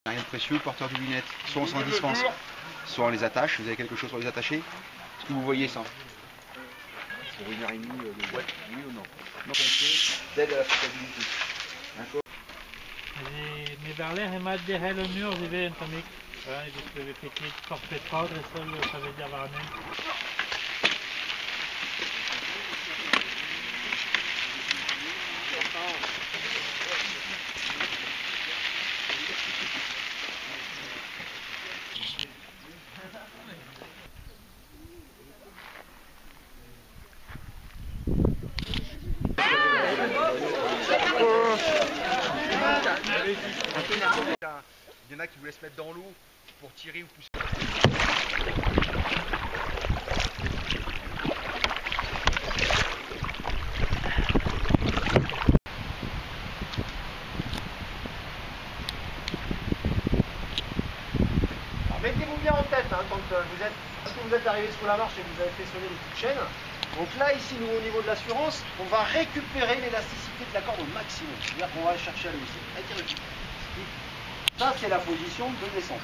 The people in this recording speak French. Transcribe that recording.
Rien de précieux, porteur de lunettes, soit on s'en dispense, soit on les attache. Vous avez quelque chose pour les attacher? Est-ce que vous voyez ça? Pour 1h30, ouais, oui ou non? Non, d'aide à la portabilité. D'accord. Med verler hemma det hela nu och vi vet inte mycket. Vi fick lite kortbetradre så vill jag vara med. Il y en a qui vous laissent mettre dans l'eau pour tirer ou pousser. Mettez-vous bien en tête quand vous êtes, parce que vous êtes arrivé sous la marche et que vous avez fait sonner les petites chaînes. Donc là, ici, nous, au niveau de l'assurance, on va récupérer l'élasticité de la corde au maximum. C'est-à-dire qu'on va chercher à le aussi. Ça, c'est la position de descente.